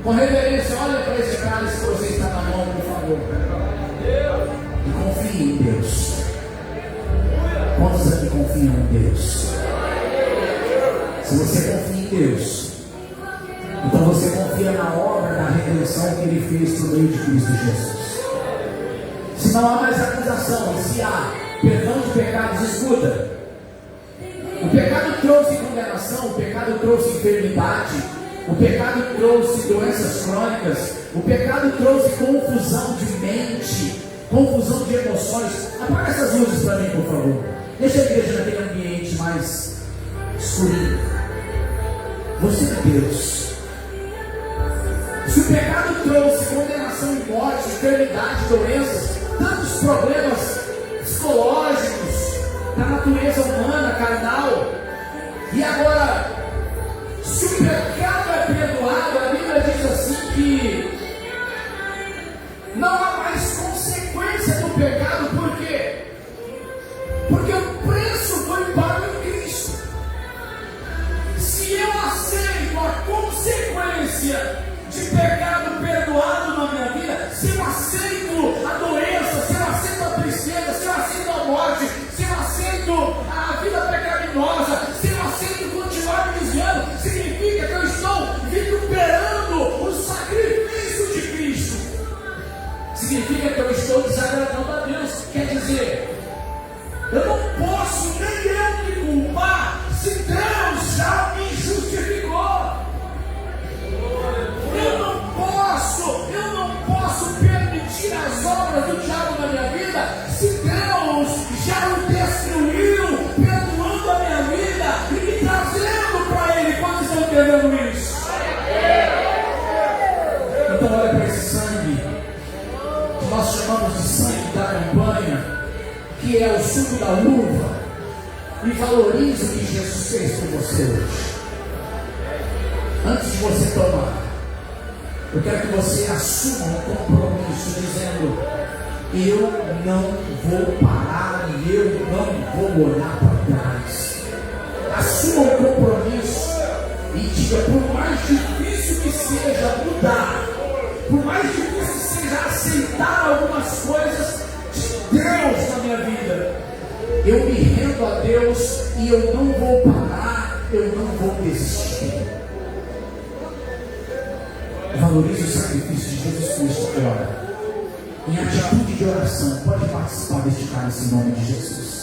Com reverência, olha para esse cálice que você está na mão, por favor, e confie em Deus. Quantos aqui confiam em Deus? Se você confia em Deus, então você confia na obra da redenção que Ele fez por meio de Cristo Jesus. Se não há mais acusação, e se há perdão de pecados, escuta. O pecado trouxe condenação, o pecado trouxe enfermidade, o pecado trouxe doenças crônicas, o pecado trouxe confusão de mente, confusão de emoções. Apaga essas luzes para mim, por favor. Deixa a igreja naquele ambiente mais escurinho. Você é Deus. Se o pecado trouxe condenação e morte, enfermidade, doenças, tantos problemas psicológicos, da natureza humana, carnal, e agora, se o pecado é perdoado, a Bíblia diz assim que não há mais consequência do pecado. Por quê? Porque o preço foi pago em Cristo. Se eu aceito a consequência de pecado Então olha para esse sangue, que nós chamamos de sangue da campanha, que é o suco da uva, e valorize o que Jesus fez por você hoje. Antes de você tomar, eu quero que você assuma um compromisso dizendo: eu não vou parar e eu não vou olhar para trás. Assuma um compromisso e diga: por mais difícil que seja mudar, por mais difícil seja aceitar algumas coisas de Deus na minha vida, eu me rendo a Deus e eu não vou parar, eu não vou desistir. Valorize o sacrifício de Jesus Cristo agora. Em atitude de oração, pode participar deste cálice em nome de Jesus.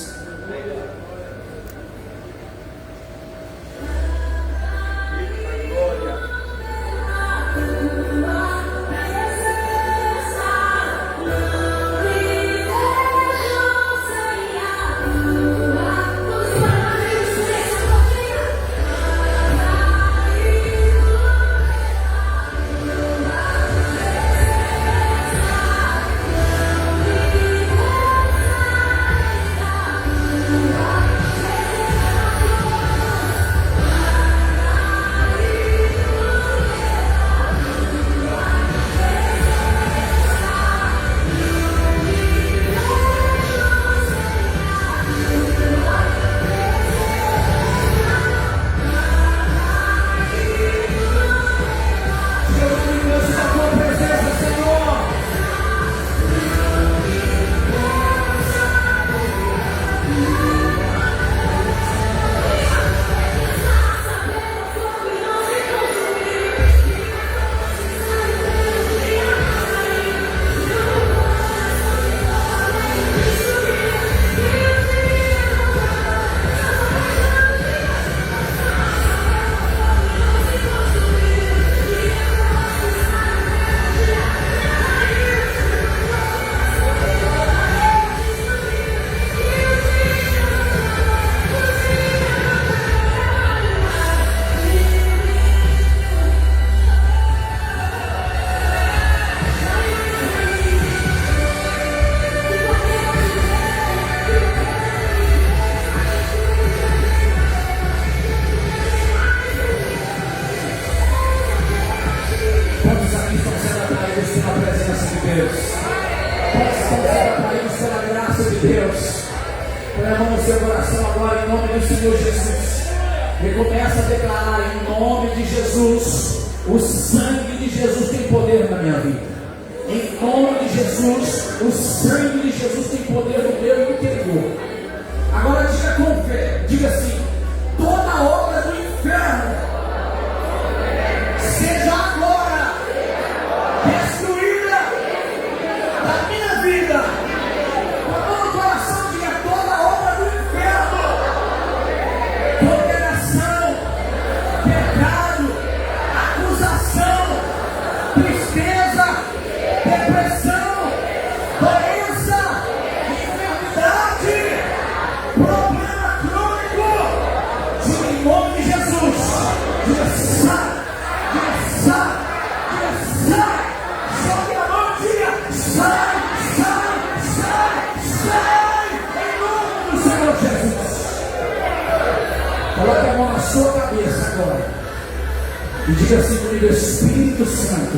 E diga assim comigo: Espírito Santo,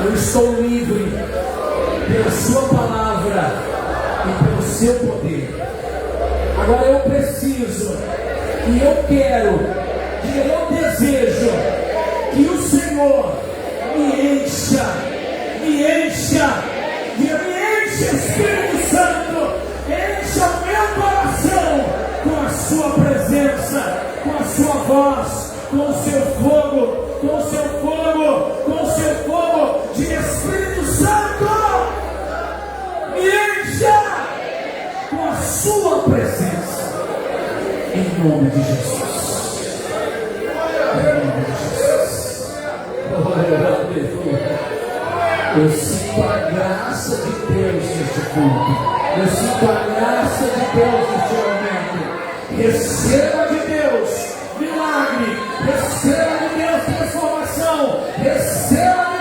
eu estou livre pela sua palavra e pelo seu poder. Agora eu preciso e eu quero, diga: eu desejo que o Senhor me encha, diga: me enche, Espírito Santo, encha o meu coração com a sua presença, com a sua voz, com o seu fogo, com o seu fogo, com o seu fogo. Diga: Espírito Santo, me encha com a sua presença, em nome de Jesus. Em nome de Jesus. Eu sinto a graça de Deus neste culto. Eu sinto a graça de Deus neste momento. Receba de Deus milagre, receba de Deus transformação, receba de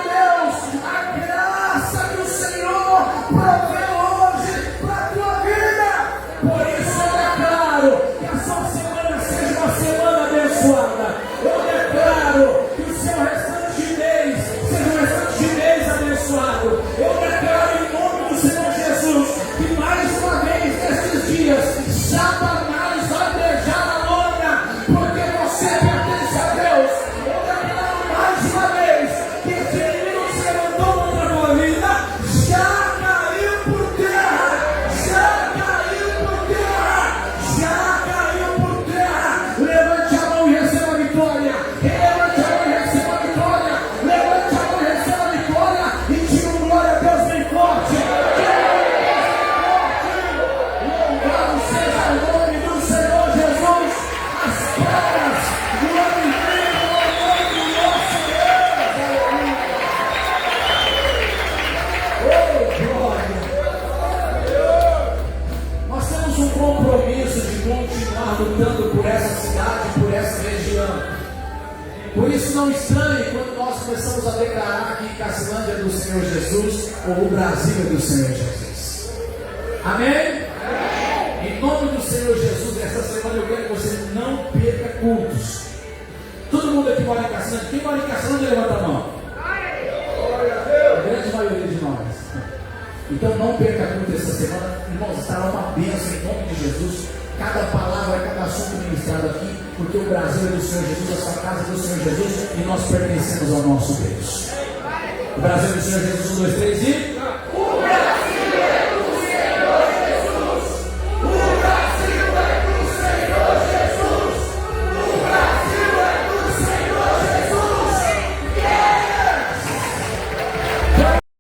não estranhe quando nós começamos a declarar que Cacilândia é do Senhor Jesus ou o Brasil é do Senhor Jesus. Amém? Em nome do Senhor Jesus, esta semana eu quero que você não perca cultos. Todo mundo aqui mora em Cacilândia. Quem mora em Cacilândia, levanta a mão. A grande maioria de nós. Então não perca culto esta semana. Irmãos, estará uma bênção em nome de Jesus. Cada palavra, cada assunto ministrado aqui, porque o Brasil é do Senhor Jesus, a sua casa é do Senhor Jesus e nós pertencemos ao nosso Deus. O Brasil é do Senhor Jesus, 1, 2, 3 e...